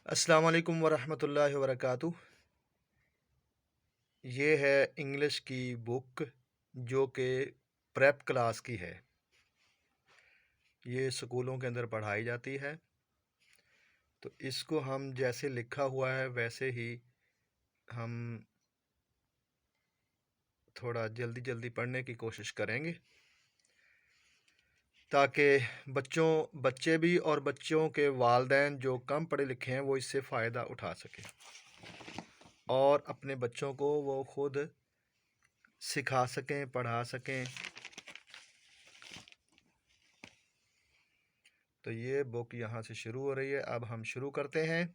अस्सलाम वालेकुम वरहमतुल्लाहि वबरकातुह। ये है इंग्लिश की बुक जो कि प्रेप क्लास की है। ये स्कूलों के अंदर पढ़ाई जाती है। तो इसको हम जैसे लिखा हुआ है वैसे ही हम थोड़ा जल्दी जल्दी पढ़ने की कोशिश करेंगे ताकि बच्चे भी और बच्चों के वालिदैन जो कम पढ़े लिखे हैं वो इससे फ़ायदा उठा सकें और अपने बच्चों को वो खुद सिखा सकें, पढ़ा सकें। तो ये बुक यहाँ से शुरू हो रही है। अब हम शुरू करते हैं।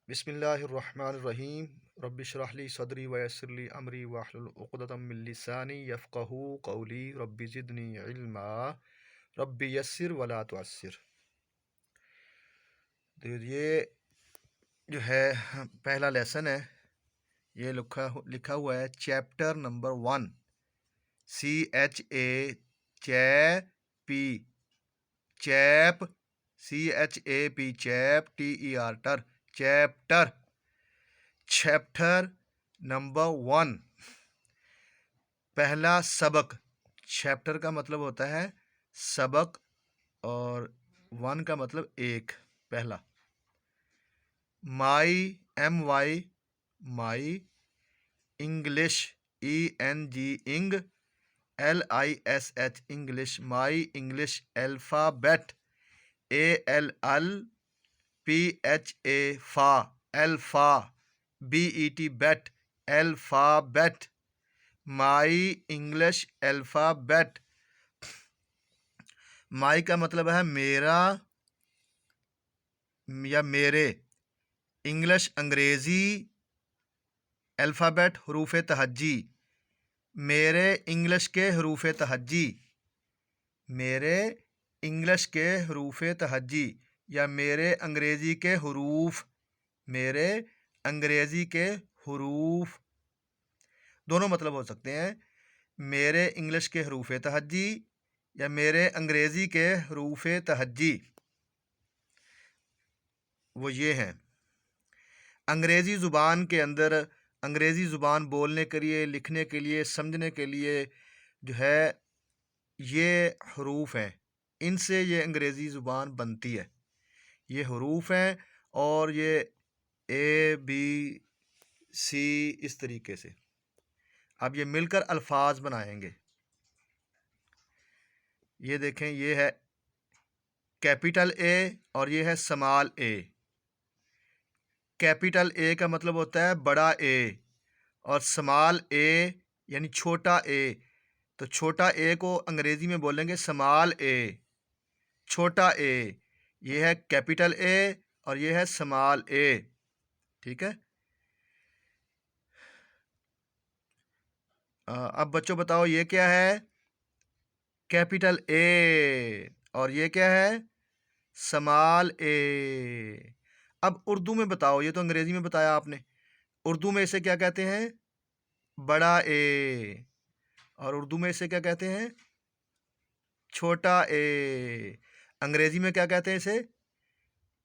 बिस्मिल्लाहिर्रहमानिर्रहीम। रब्बि इश्रह ली सदरी व यस्सिर ली अमरी वाहलुल उक़दतम मिन लिसानी यफ़क़हू क़ौली रब्बि ज़िदनी इल्मा रब्बि यस्सिर वला तुअस्सिर। तो ये जो है पहला लेसन है। ये लिखा हुआ है chapter number 1 CHA चैपी chap CHAP chap TER chapter chapter number 1 पहला सबक। चैप्टर का मतलब होता है सबक और 1 का मतलब एक, पहला। My MY my, English ENG eng, LISH English, my English, alphabet ALLPHA pha, alpha BET bet, alphabet, my English alphabet. My का मतलब है मेरा या मेरे, इंग्लिश अंग्रेज़ी, अल्फ़ाबेट हरूफ तहज्जी, मेरे इंग्लिश के हरूफ तहज्जी, मेरे इंग्लिश के हरूफ तहज्जी या मेरे अंग्रेज़ी के हरूफ, मेरे अंग्रेज़ी के हरूफ दोनों मतलब हो सकते हैं। मेरे इंग्लिश के हरूफ तहज्जी या मेरे अंग्रेज़ी के हरूफ तहज्जी वो ये हैं। अंग्रेज़ी ज़ुबान के अंदर, अंग्रेज़ी ज़ुबान बोलने के लिए, लिखने के लिए, समझने के लिए जो है ये हरूफ हैं। इनसे ये अंग्रेज़ी ज़ुबान बनती है। ये हरूफ हैं और ये ABC इस तरीके से। अब ये मिलकर अल्फाज बनाएंगे। ये देखें, ये है कैपिटल A और ये है स्मॉल a। कैपिटल A का मतलब होता है बड़ा A और स्मॉल a यानी छोटा a। तो छोटा a को अंग्रेज़ी में बोलेंगे स्मॉल a, छोटा a। ये है कैपिटल A और ये है स्मॉल a। ठीक है। अब बच्चों बताओ ये क्या है? कैपिटल A और ये क्या है? Small a। अब उर्दू में बताओ, ये तो अंग्रेज़ी में बताया आपने, उर्दू में इसे क्या कहते हैं? बड़ा A। और उर्दू में इसे क्या कहते हैं? छोटा a। अंग्रेज़ी में क्या कहते हैं इसे?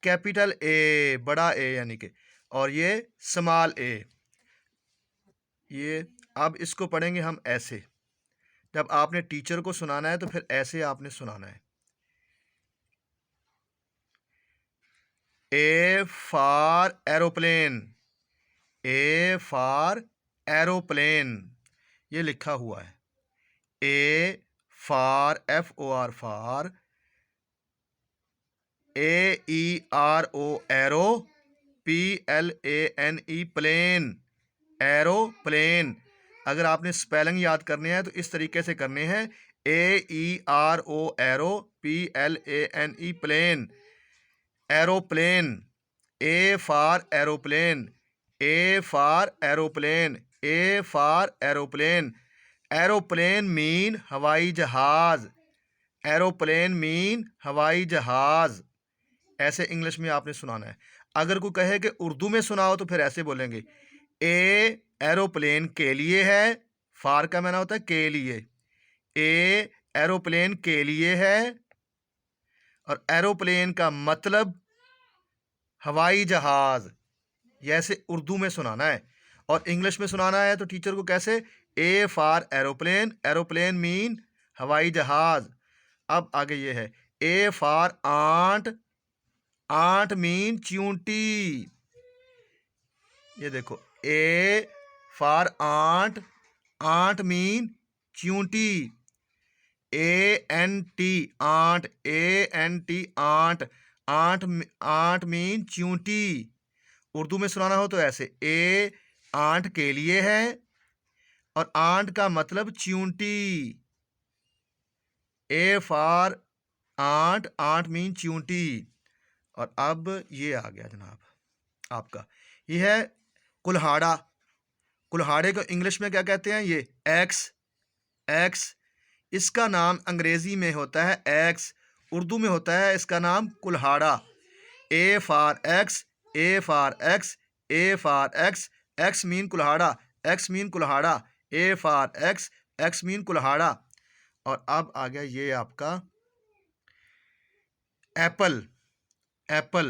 कैपिटल A, बड़ा A यानी कि, और ये स्मॉल a। ये अब इसको पढ़ेंगे हम ऐसे। जब आपने टीचर को सुनाना है तो फिर ऐसे आपने सुनाना है। A for aeroplane, A for aeroplane ये लिखा हुआ है। A for FOR for, AERO aero, PLANE plane, aeroplane. अगर आपने स्पेलिंग याद करने हैं तो इस तरीके से करने हैं। AERO aero, PLANE plane, aeroplane. A for aeroplane, A for aeroplane, A for aeroplane. Aeroplane mean हवाई जहाज, एरोप्लेन मीन हवाई जहाज। ऐसे इंग्लिश में आपने सुनाना है। अगर कोई कहे कि उर्दू में सुनाओ तो फिर ऐसे बोलेंगे। ए एरोप्लेन के लिए है, फार का माना होता है के लिए। ए एरोप्लेन के लिए है और एरोप्लेन का मतलब हवाई जहाज, ये ऐसे उर्दू में सुनाना है और इंग्लिश में सुनाना है तो टीचर को कैसे, A for aeroplane, aeroplane mean हवाई जहाज। अब आगे ये है A for ant, ant mean चींटी। ये देखो A for ant, ant mean चींटी। A N T ant, A N T ant, ant ant mean चींटी। उर्दू में सुनाना हो तो ऐसे ए आंट के लिए है और आंट का मतलब चींटी। A for ant, ant mean चींटी। और अब ये आ गया जनाब आपका, ये है कुल्हाड़ा। कुल्हाड़े को इंग्लिश में क्या कहते हैं, ये एक्स, एक्स। इसका नाम अंग्रेजी में होता है एक्स, उर्दू में होता है इसका नाम कुल्हाड़ा। A for axe, A for axe, A for axe, axe mean कुल्हाड़ा, एक्स मीन कुल्हाड़ा। A for axe, axe mean कुल्हाड़ा। और अब आ गया ये आपका एप्पल। एप्पल,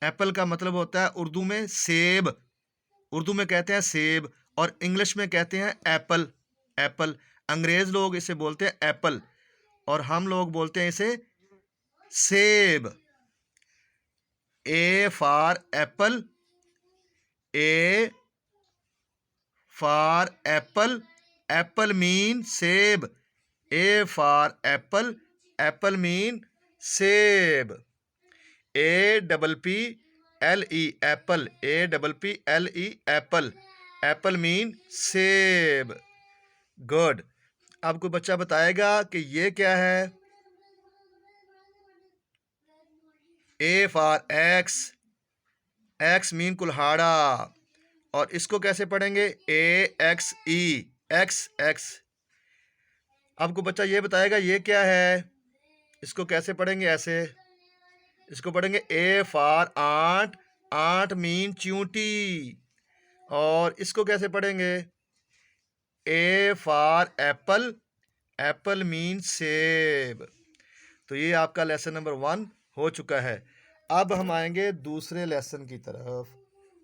एप्पल का मतलब होता है उर्दू में सेब, उर्दू में कहते हैं सेब और इंग्लिश में कहते हैं एप्पल। एप्पल, अंग्रेज लोग इसे बोलते हैं एप्पल और हम लोग बोलते हैं इसे सेब। A for apple, A for apple, apple mean सेब। A for apple, apple mean सेब। A double P L E apple, A double P L E apple, apple mean सेब। गुड। अब कोई बच्चा बताएगा कि ये क्या है। A for axe, axe mean कुल्हाड़ा और इसको कैसे पढ़ेंगे, A X E, axe axe. अब कोई बच्चा ये बताएगा ये क्या है, इसको कैसे पढ़ेंगे, ऐसे इसको पढ़ेंगे A for ant, ant mean चींटी। और इसको कैसे पढ़ेंगे, A for apple, apple mean सेब। तो ये आपका लेसन नंबर 1 हो चुका है। अब हम आएंगे दूसरे लेसन की तरफ।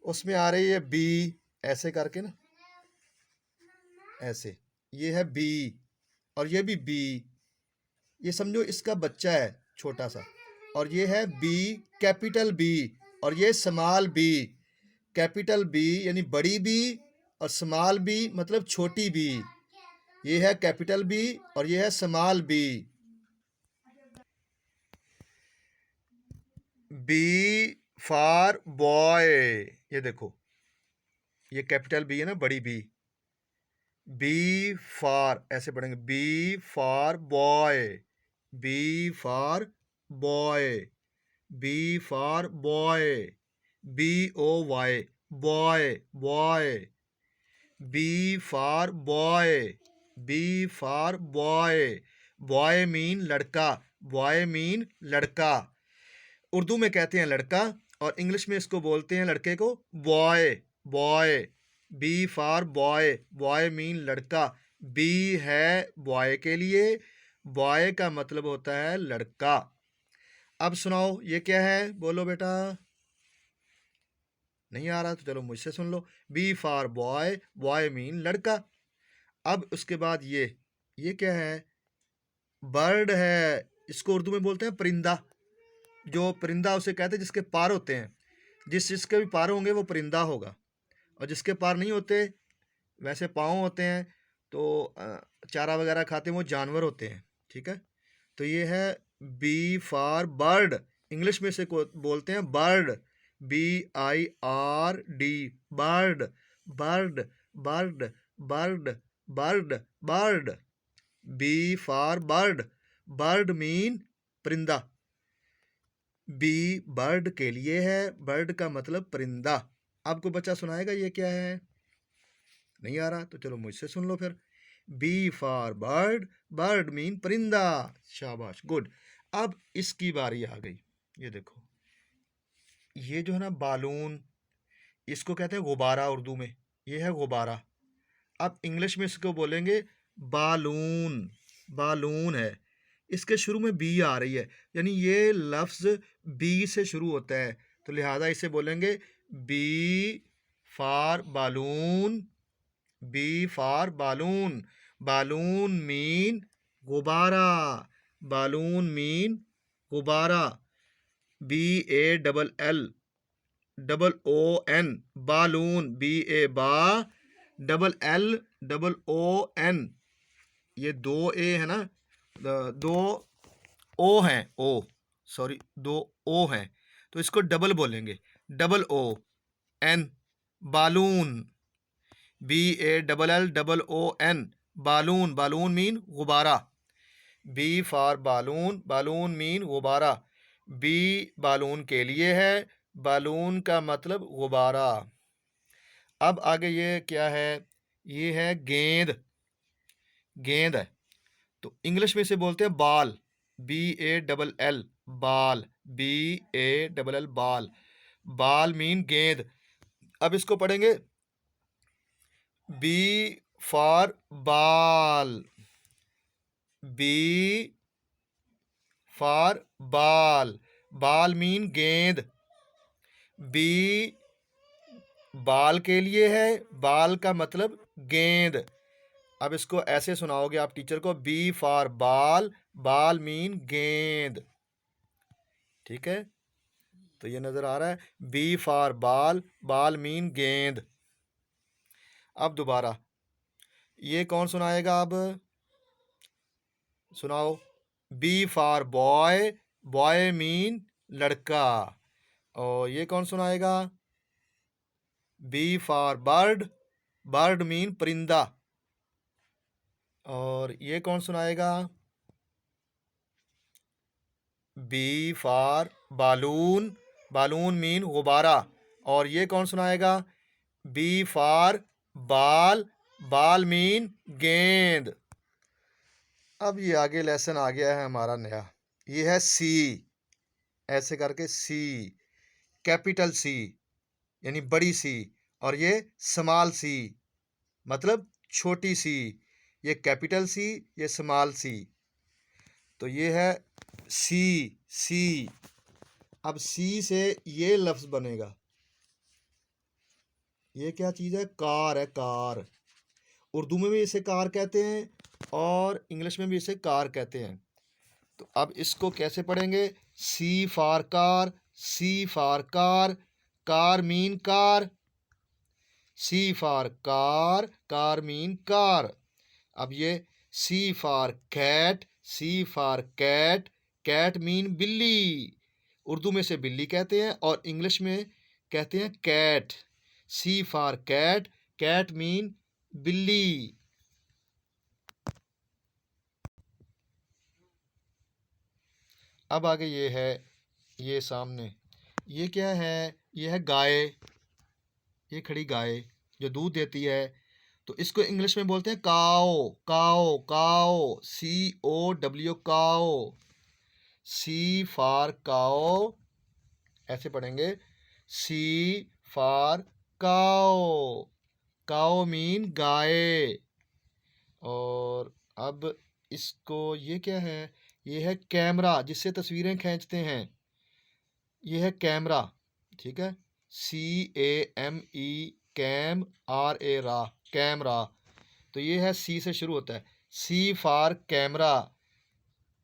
उसमें आ रही है बी, ऐसे करके ना, ऐसे, ये है बी और ये भी बी। ये समझो इसका बच्चा है छोटा सा और ये है बी, कैपिटल बी और ये स्मॉल बी। कैपिटल बी यानी बड़ी बी और स्मॉल बी मतलब छोटी बी। ये है कैपिटल बी और ये है small B. B for boy, ये देखो ये कैपिटल बी है ना, बड़ी बी। बी फॉर, ऐसे पढ़ेंगे B for boy, B for boy, B for boy, B O Y, boy boy. B for boy, B for boy, boy mean लड़का, boy mean लड़का। उर्दू में कहते हैं लड़का और इंग्लिश में इसको बोलते हैं लड़के को boy, boy. B for boy, boy mean लड़का। बी है बॉय के लिए, बॉय का मतलब होता है लड़का। अब सुनाओ ये क्या है, बोलो बेटा। नहीं आ रहा तो चलो मुझसे सुन लो। B for boy, boy mean लड़का। अब उसके बाद ये क्या है, बर्ड है। इसको उर्दू में बोलते हैं परिंदा। जो परिंदा उसे कहते हैं जिसके पार होते हैं, जिसके भी पार होंगे वो परिंदा होगा और जिसके पार नहीं होते, वैसे पाँव होते हैं तो चारा वगैरह खाते हैं, वो जानवर होते हैं। ठीक है, तो ये है बी फॉर बर्ड। इंग्लिश में से बोलते हैं bird, B I R D, bird, bird, bird, bird, bird, bird. B for bird, bird mean परिंदा। बी बर्ड के लिए है, बर्ड का मतलब परिंदा। आपको बच्चा सुनाएगा ये क्या है, नहीं आ रहा तो चलो मुझसे सुन लो फिर। B for bird, bird mean परिंदा। शाबाश, गुड। अब इसकी बारी आ गई। ये देखो ये जो है ना बालून, इसको कहते हैं गुब्बारा उर्दू में, ये है गुब्बारा। अब इंग्लिश में इसको बोलेंगे बालून, बालून है। इसके शुरू में बी आ रही है यानी ये लफ्ज़ बी से शुरू होता है। तो लिहाजा इसे बोलेंगे B for balloon, B for balloon. Balloon mean गुब्बारा, बालून मीन गुब्बारा। B A double L double O N, balloon, B A ba, double L double O N. ये दो ए है ना, दो ओ हैं, ओ सॉरी, दो ओ हैं, तो इसको डबल बोलेंगे, double O N, balloon, B A double L double O N, balloon. Balloon mean गुब्बारा। B for balloon, balloon mean गुब्बारा। बी बालून के लिए है, बालून का मतलब गुब्बारा। अब आगे ये क्या है, ये है गेंद, गेंद है, तो इंग्लिश में इसे बोलते हैं बाल, बी ए डबल एल, बाल, बी ए डबल एल, बाल। बाल मीन गेंद। अब इसको पढ़ेंगे बी फॉर बाल, बी फॉर बाल, बाल मीन गेंद। बी बाल के लिए है, बाल का मतलब गेंद। अब इसको ऐसे सुनाओगे आप टीचर को, बी फॉर बाल, बाल मीन गेंद। ठीक है, तो ये नजर आ रहा है, बी फॉर बाल, बाल मीन गेंद। अब दोबारा ये कौन सुनाएगा, अब सुनाओ। B for boy, boy mean लड़का। और ये कौन सुनाएगा, B for bird, bird mean परिंदा। और ये कौन सुनाएगा, B for balloon, balloon mean गुब्बारा। और ये कौन सुनाएगा, बी फॉर बाल, बाल मीन गेंद। अब ये आगे लेसन आ गया है हमारा नया, ये है सी, ऐसे करके सी, कैपिटल सी यानी बड़ी सी, और ये स्मॉल सी मतलब छोटी सी। ये कैपिटल सी, ये स्मॉल सी। तो ये है सी, सी। अब सी से ये लफ्ज बनेगा, ये क्या चीज़ है, कार है, कार। उर्दू में भी इसे कार कहते हैं और इंग्लिश में भी इसे कार कहते हैं। तो अब इसको कैसे पढ़ेंगे, C for car, C for car, car mean car, C for car, car mean car. अब ये C for cat, C for cat, cat mean बिल्ली। उर्दू में से बिल्ली कहते हैं और इंग्लिश में कहते हैं cat. C for cat, cat mean बिल्ली। अब आगे ये है, ये सामने ये क्या है, ये है गाय, ये खड़ी गाय जो दूध देती है, तो इसको इंग्लिश में बोलते हैं काओ, काओ, काओ, सी O W, cow. C for काओ, ऐसे पढ़ेंगे, C for cow, cow mean गाय। और अब इसको ये क्या है, ये है कैमरा, जिससे तस्वीरें खींचते हैं, ये है कैमरा। ठीक है, C A M E, cam, R A ra, camera. तो ये है सी से शुरू होता है, C for camera,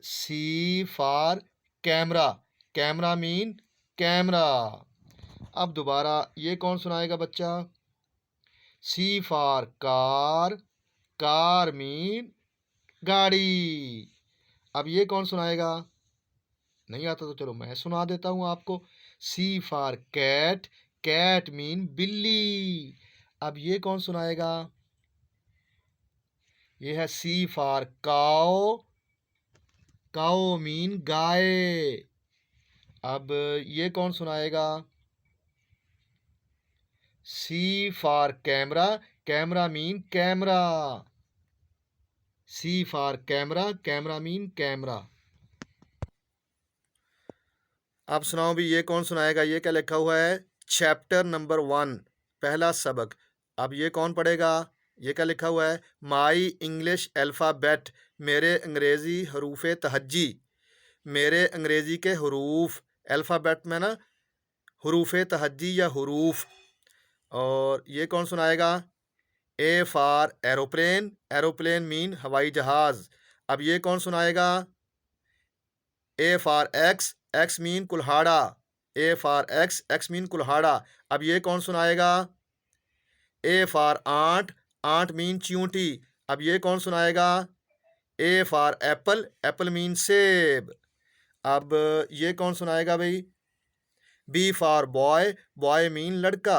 C for camera, camera mean camera. अब दोबारा ये कौन सुनाएगा बच्चा, C for car, car mean गाड़ी। अब ये कौन सुनाएगा, नहीं आता तो चलो मैं सुना देता हूँ आपको, सी फॉर कैट, कैट मीन बिल्ली। अब ये कौन सुनाएगा, ये है C for cow, cow mean गाय। अब ये कौन सुनाएगा, C for camera, camera mean camera, C for camera, camera mean camera. अब सुनाओ भी, ये कौन सुनाएगा, ये क्या लिखा हुआ है, चैप्टर नंबर 1, पहला सबक। अब ये कौन पढ़ेगा, ये क्या लिखा हुआ है, माई इंग्लिश अल्फ़ाबेट, मेरे अंग्रेज़ी हरूफ तहज्जी, मेरे अंग्रेज़ी के हरूफ, अल्फ़ाबेट में ना हरूफ तहज्जी या हरूफ। और ये कौन सुनाएगा? A for aeroplane, aeroplane mean हवाई जहाज। अब ये कौन सुनाएगा? A for axe, axe mean कुल्हाड़ा, A for axe, axe mean कुल्हाड़ा। अब ये कौन सुनाएगा? A for ant, ant mean चींटी। अब ये कौन सुनाएगा? A for apple, apple mean सेब। अब ये कौन सुनाएगा भाई? B for boy, boy mean लड़का।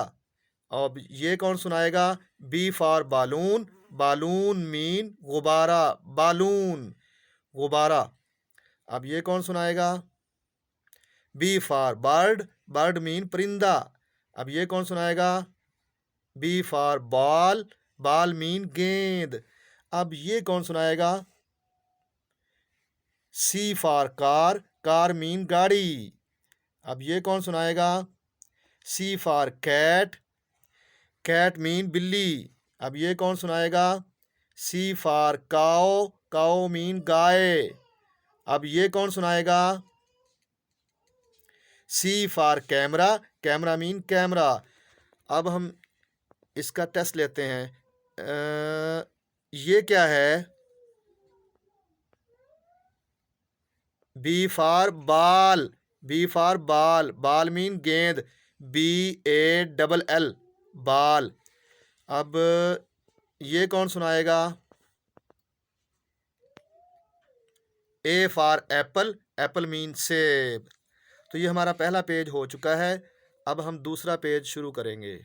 अब ये कौन सुनाएगा? B for balloon, balloon mean गुब्बारा, बालून गुब्बारा। अब ये कौन सुनाएगा? B for bird, bird mean परिंदा। अब ये कौन सुनाएगा? B for ball, ball mean गेंद। अब ये कौन सुनाएगा? C for car, car mean गाड़ी। अब ये कौन सुनाएगा? C for cat, cat mean बिल्ली। अब ये कौन सुनाएगा? C for cow, cow mean गाय। अब ये कौन सुनाएगा? C for camera, camera mean camera. अब हम इसका टेस्ट लेते हैं। ये क्या है? बी फॉर बाल, बी फॉर बाल, बाल मीन गेंद, BALL बाल। अब ये कौन सुनाएगा? A for apple, apple mean सेब। तो ये हमारा पहला पेज हो चुका है। अब हम दूसरा पेज शुरू करेंगे।